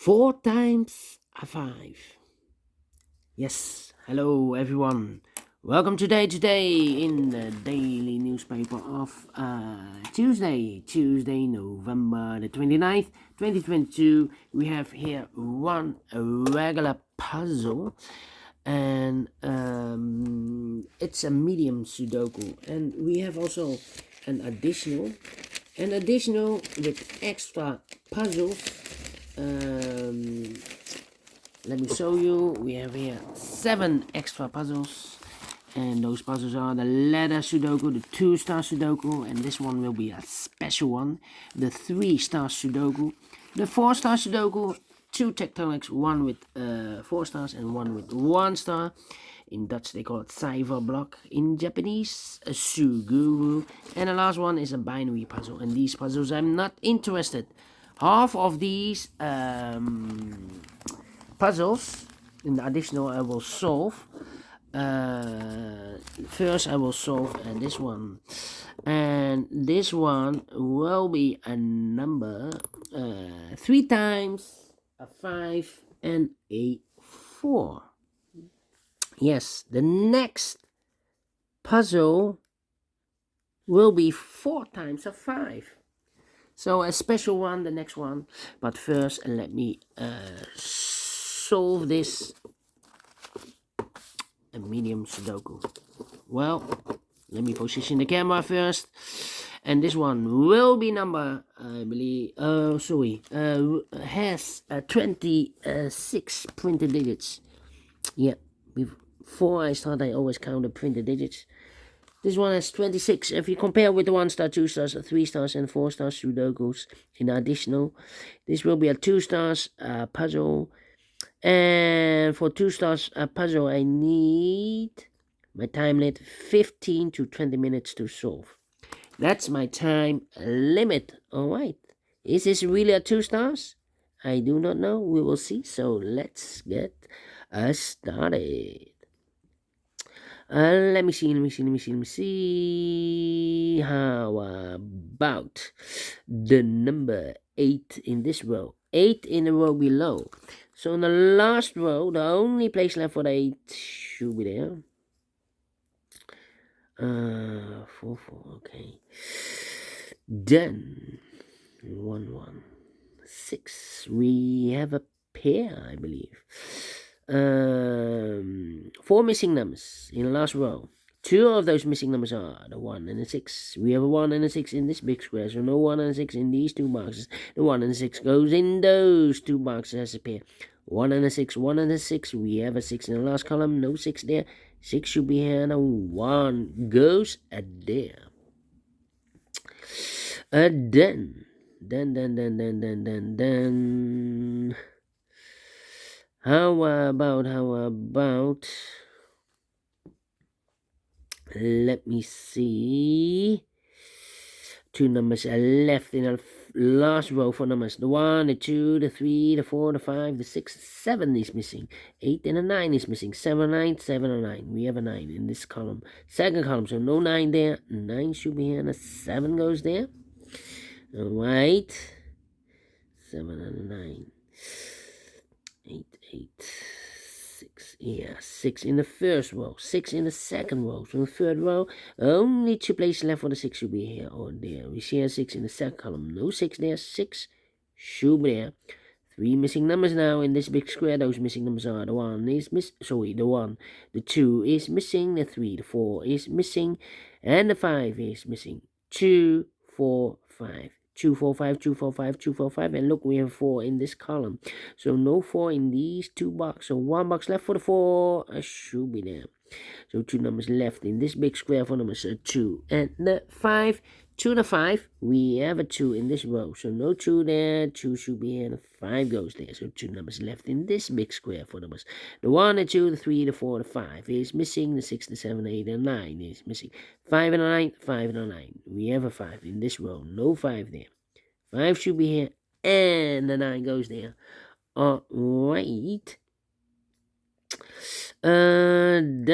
4 times a 5. Yes, hello everyone. Welcome today in the daily newspaper of Tuesday, November the 29th, 2022. We have here one regular puzzle, and it's a medium Sudoku, and we have also an additional with extra puzzles. Let me show you. We have here 7 extra puzzles, and those puzzles are the ladder Sudoku, the 2-star Sudoku, and this one will be a special one, the 3-star Sudoku, the 4-star Sudoku, 2 tectonics, one with 4 stars and one with 1 star. In Dutch they call it cipher block, in Japanese a suguru, and the last one is a binary puzzle. And these puzzles I'm not interested. Half of these puzzles in the additional I will solve. First I will solve this one, and this one will be a number 3 times a 5 and a 4. Yes, the next puzzle will be 4 times a 5. So a special one, the next one. But first, let me solve this a medium Sudoku. Well, let me position the camera first. And this one will be number, I believe, has 26 printed digits. Yeah, before I start, I always count the printed digits. This one has 26. If you compare with the 1-star, 2 stars, 3 stars, and 4 star Sudokus in additional, this will be a 2 stars puzzle. And for 2 stars puzzle, I need my time limit 15 to 20 minutes to solve. That's my time limit. Alright. Is this really a 2 stars? I do not know. We will see. So let's get started. Let me see. How about the number 8 in this row? 8 in the row below. So in the last row, the only place left for the 8 should be there. 4, 4, okay. Then 1, 1, 6. We have a pair, I believe. 4 missing numbers in the last row. 2 of those missing numbers are the 1 and the 6. We have a 1 and a 6 in this big square, so no 1 and a 6 in these 2 boxes. The 1 and the 6 goes in those 2 boxes as a pair. 1 and a 6, 1 and a 6. We have a 6 in the last column, no 6 there. 6 should be here, and a 1 goes there. Then. How about, let me see, 2 numbers are left in the last row for numbers. The 1, the 2, the 3, the 4, the 5, the 6, 7 is missing. 8 and a 9 is missing. 7, 9, 7 and 9. We have a 9 in this column. Second column, so no 9 there. 9 should be here, and a 7 goes there. Alright. 7 and 9. 8, 6. Yeah, 6 in the first row, 6 in the second row. So in the third row, only 2 places left for the 6 should be here or there. We see a 6 in the second column, no 6 there. 6 should be there. 3 missing numbers now in this big square. Those missing numbers are the 1 is the 1, the 2 is missing, the 3, the 4 is missing, and the 5 is missing. 2, 4, 5. 2, 4, 5, 2, 4, 5, 2, 4, 5, and look, we have 4 in this column. So no 4 in these 2 boxes. So 1 box left for the 4 should be there. So 2 numbers left in this big square for numbers 2 and the 5. 2 and 5, we have a 2 in this row. So no 2 there, 2 should be here, and the 5 goes there. So 2 numbers left in this big square for numbers. The 1, the 2, the 3, the 4, the 5 is missing. The 6, the 7, the 8, and 9 is missing. 5 and a 9, 5 and a 9. We have a 5 in this row. No 5 there. 5 should be here, and the 9 goes there. Alright. Then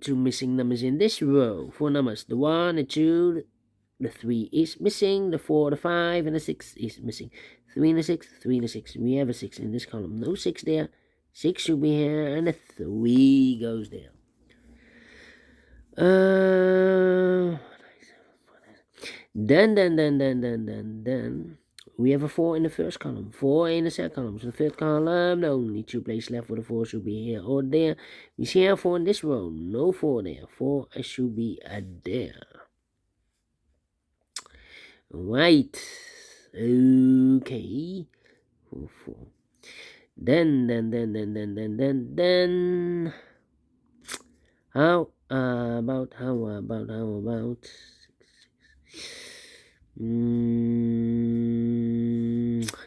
2 missing numbers in this row. 4 numbers. The 1, the 2, The 3 is missing. The 4, the 5, and the 6 is missing. 3 and a 6, 3 and a 6. We have a 6 in this column. No 6 there. 6 should be here, and a 3 goes there. Then we have a 4 in the first column, 4 in the second column. So the third column, only 2 places left for the 4 should be here or there. We see a 4 in this row, no 4 there. 4 should be there. Right. Okay. 4, 4. Then. How about?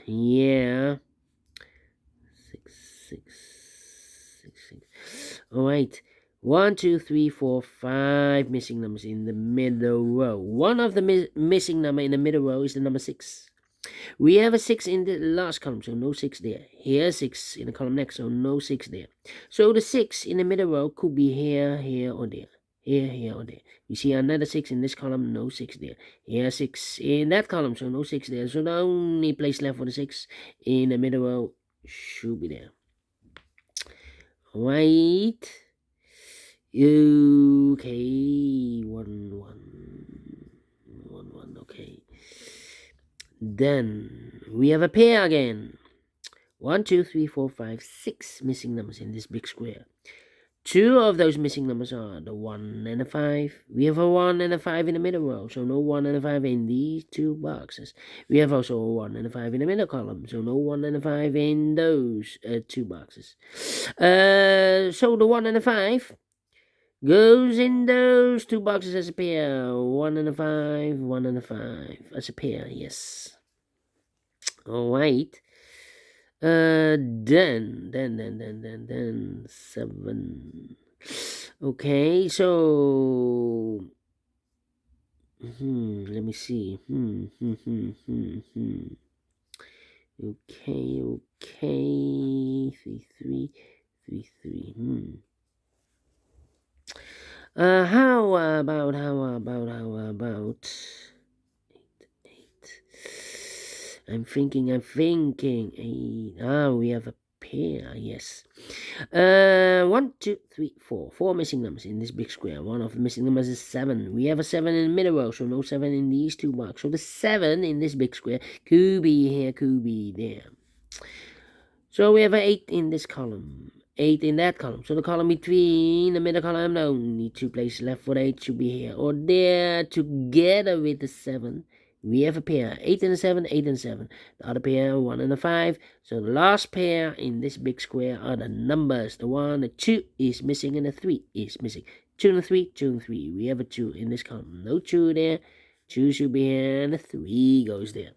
Yeah. 6. All right. 1, 2, 3, 4, 5 missing numbers in the middle row. One of the missing number in the middle row is the number 6. We have a 6 in the last column, so no 6 there. Here, 6 in the column next, so no 6 there. So the 6 in the middle row could be here, or there. Here, or there. You see another 6 in this column, no 6 there. Here, 6 in that column, so no 6 there. So the only place left for the 6 in the middle row should be there. Right. Okay. 1, okay. Then we have a pair again. 1, 2, 3, 4, 5, 6 missing numbers in this big square. 2 of those missing numbers are the 1 and the 5. We have a 1 and a 5 in the middle row, so no 1 and a 5 in these 2 boxes. We have also a 1 and a 5 in the middle column, so no 1 and a 5 in those 2 boxes. So the 1 and a 5 goes in those 2 boxes as a pair. 1 and a 5, 1 and a 5 as a pair, yes. All right. Then 7. Okay, so let me see. Okay. 3, 3. How about 8. I'm thinking. 8. We have a pair, yes. 1, 2, 3, 4. 4 missing numbers in this big square. One of the missing numbers is 7. We have a 7 in the middle row, so no 7 in these 2 boxes. So the 7 in this big square could be here, could be there. So we have an 8 in this column. 8 in that column. So the column between the middle column, only 2 places left for the 8 should be here or there. Together with the 7, we have a pair. 8 and a 7, 8 and 7. The other pair, 1 and a 5. So the last pair in this big square are the numbers. The 1, the 2 is missing, and the 3 is missing. 2 and a 3, 2 and 3. We have a 2 in this column. No 2 there. 2 should be here, and the 3 goes there.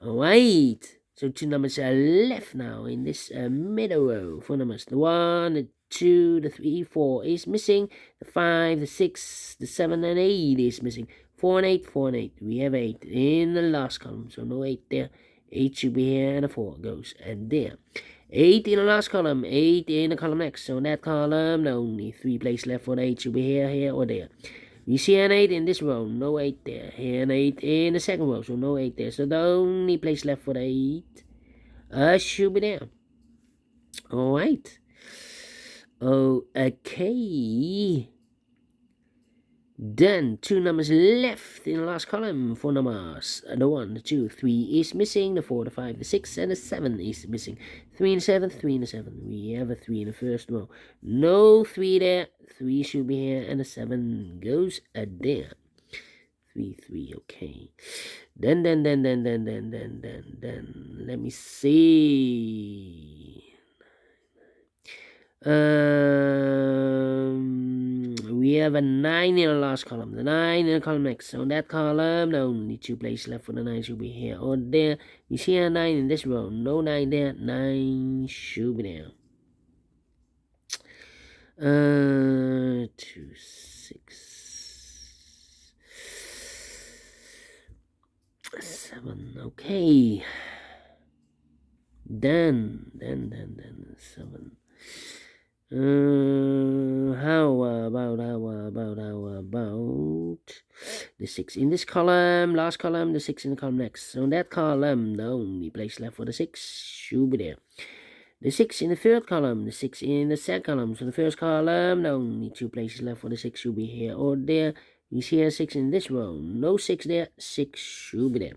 Alright. So 2 numbers are left now in this middle row for numbers. The 1, the 2, the 3, 4 is missing. The 5, the 6, the 7, and 8 is missing. 4 and 8, 4 and 8. We have 8 in the last column, so no 8 there. 8 should be here, and the 4 goes there. 8 in the last column, 8 in the column next. So in that column, only 3 places left for the 8 should be here, or there. We see an 8 in this row, no 8 there. Here an 8 in the second row, so no 8 there. So the only place left for the 8 should be there. Alright. Okay. Then 2 numbers left in the last column for numbers. The 1, the 2, 3 is missing. The 4, the 5, the 6, and the 7 is missing. 3 and 7, 3 and 7. We have a 3 in the first row. No 3 there. 3 should be here, and the 7 goes there. 3, okay. Then, let me see. We have a 9 in the last column. The 9 in the column next. So in that column, the only 2 places left for the 9 should be here or there. You see a 9 in this row. No 9 there. 9 should be there. 2, 6, 7. Okay. Then 7. How about The 6 in this column, last column, the 6 in the column next. So in that column, the only place left for the 6 should be there. The 6 in the third column, the 6 in the second column. So the first column, the only 2 places left for the 6 should be here or there. We see here 6 in this row, no 6 there, 6 should be there.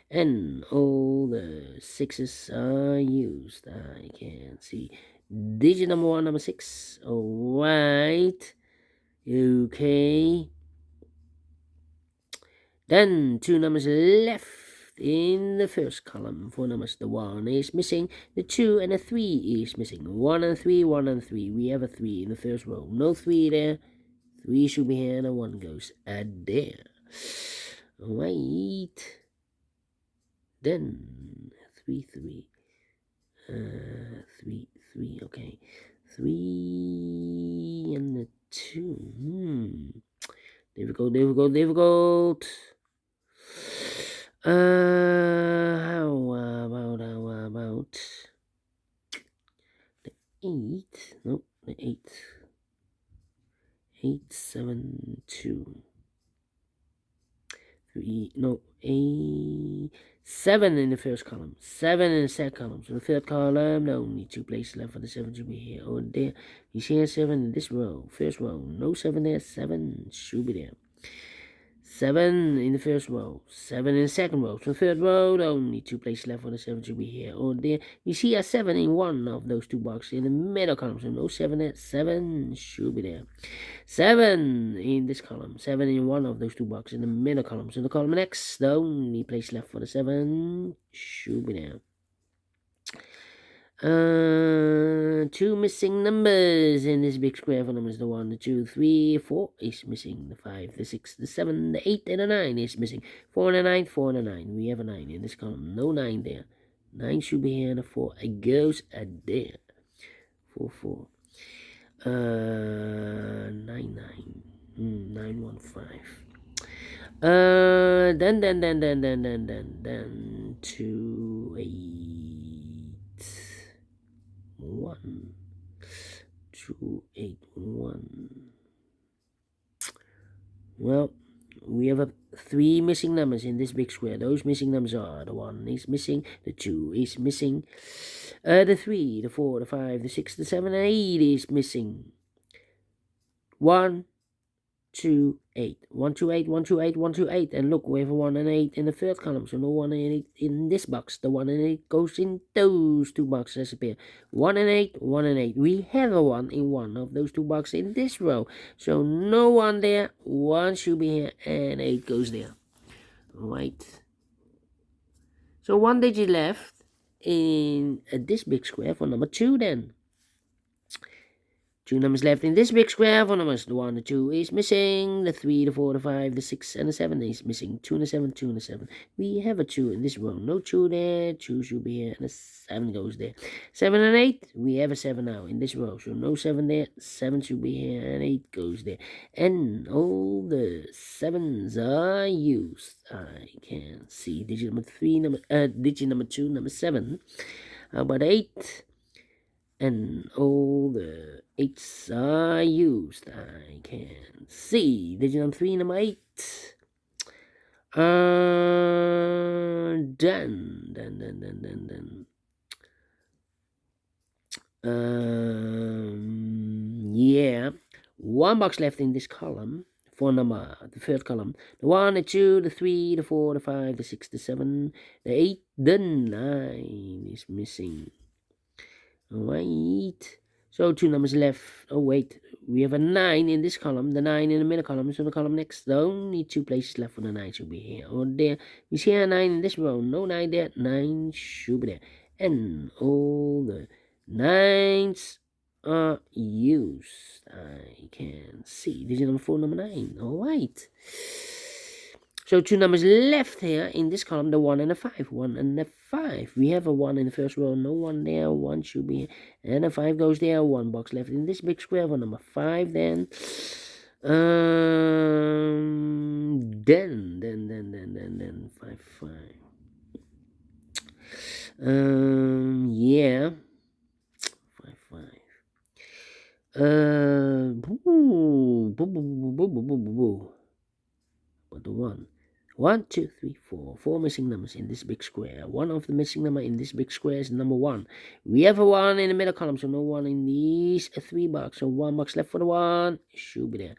And all the 6s are used. I can see digit number 1, number 6. Alright. Okay. Then 2 numbers left in the first column. 4 numbers. The 1 is missing. The 2 and the 3 is missing. 1 and 3, 1 and 3. We have a 3 in the first row. No 3 there. 3 should be here and a 1 goes there. Alright. Then 3, 3. 3, 3. Okay. 3 and the 2. Difficult. How about the 8? Nope, the 8. 8, 7, 2. 3, no, 8, 7 in the first column, 7 in the second column. So the third column, the only 2 places left for the 7 should be here or there. You see here 7 in this row, first row, no 7 there, 7 should be there. 7 in the first row, 7 in the second row. So the third row, the only 2 places left for the 7 should be here or there. You see a 7 in one of those 2 boxes in the middle column. So no 7 there, 7 should be there. 7 in this column, 7 in one of those 2 boxes in the middle column. So the column next, the only place left for the 7 should be there. 2 missing numbers in this big square for numbers. The 1, the 2, 3, 4 is missing. The 5, the 6, the 7, the 8, and the 9 is missing. 4 and a 9, 4 and a 9. We have a 9 in this column. No 9 there. 9 should be here and a 4. It goes there. 4, 4. 9, 9. 9, 1, 5. Then 2, 8, 1, 2, 8, 1. Well, we have 3 missing numbers in this big square. Those missing numbers are the 1 is missing, the 2 is missing, the 3, the 4, the 5, the 6, the 7, and 8 is missing. 1, 2, 8. 1, 2, 8, 1, 2, 8, 1, 2, 8. And look, we have a 1 and 8 in the third column. So no 1 and 8 in this box. The 1 and 8 goes in those 2 boxes as a pair. 1 and 8, 1 and 8. We have a 1 in one of those 2 boxes in this row. So no 1 there. 1 should be here and 8 goes there. Alright. So 1 digit left in this big square for number 2 then. 2 numbers left in this big square for numbers. The 1, the 2 is missing. The 3, the 4, the 5, the 6, and the 7 is missing. 2 and the 7, 2 and the 7. We have a 2 in this row. No 2 there. 2 should be here. And the 7 goes there. 7 and 8. We have a 7 now in this row. So no 7 there. 7 should be here. And 8 goes there. And all the 7s are used. I can see digit number 3, digit number 2, number 7. How about 8? And all the 8s are used. I can see digit number 3, number 8. Done. Yeah. 1 box left in this column for number, the third column. The 1, the 2, the 3, the 4, the 5, the 6, the 7, the 8, the 9 is missing. Alright, so 2 numbers left. Oh wait, we have a 9 in this column, the 9 in the middle column. So the column next, the only 2 places left for the 9 should be here or there. We see a 9 in this row, no 9 there, 9 should be there. And all the 9s are used. I can see digit number 4, number 9. Alright. So 2 numbers left here in this column, the 1 and the 5. 1 and the 5. We have a 1 in the first row, no 1 there, 1 should be here. And a 5 goes there, 1 box left in this big square for number 5 then. Then 5, 5. Yeah. 5, 5. 1, 2, 3, 4. 4 missing numbers in this big square. One of the missing number in this big square is number 1. We have a 1 in the middle column, so no 1 in these 3 boxes. So 1 box left for the 1. Should be there.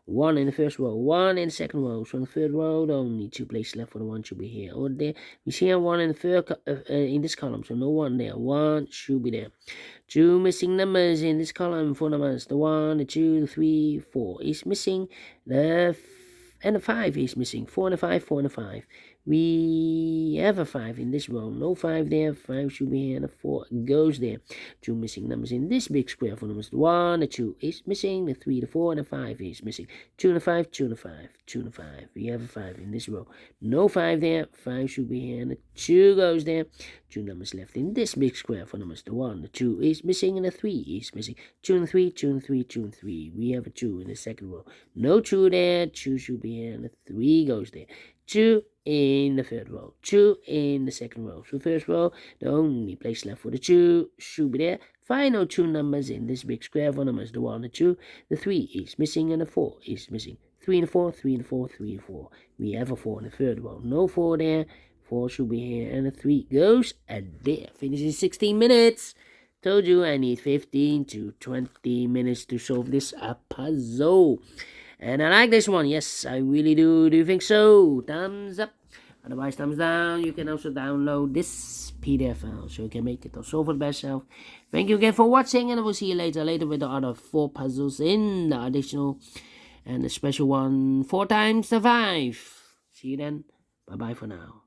1 in the first row, 1 in the second row. So in the third row, the only 2 places left for the 1 should be here or there. We see a 1 in the third in this column, so no 1 there. 1 should be there. 2 missing numbers in this column. 4 numbers. The 1, the 2, the 3, 4 is missing. And the 5 is missing. 4 and a 5, 4 and a 5. We have a 5 in this row. No 5 there. 5 should be here. And a 4 goes there. 2 missing numbers in this big square. 4 numbers. The 1, the 2 is missing. The 3, the 4, and the 5 is missing. 2 and a 5, 2 and a 5, 2 and a 5. We have a 5 in this row. No 5 there. 5 should be here. And the 2 goes there. 2 numbers left in this big square. 4 numbers. The 1, the 2 is missing. And the 3 is missing. 2 and 3, 2 and 3, 2 and 3. We have a 2 in the second row. No 2 there. 2 should be here. And the 3 goes there. 2 in the third row, 2 in the second row. So first row, the only place left for the 2 should be there. Final 2 numbers in this big square. 4 numbers, the 1, the 2, the 3 is missing, and the 4 is missing. 3 and the 4, 3 and the 4, 3 and 4. We have a 4 in the third row. No 4 there. 4 should be here, and the 3 goes, and there. Finishes 16 minutes. Told you I need 15 to 20 minutes to solve this puzzle. And I like this one. Yes, I really do. Do you think so? Thumbs up. Otherwise, thumbs down. You can also download this PDF file so you can make it or solve it by yourself. Thank you again for watching, and I will see you later with the other 4 puzzles in the additional and the special one 4 times the 5. See you then. Bye-bye for now.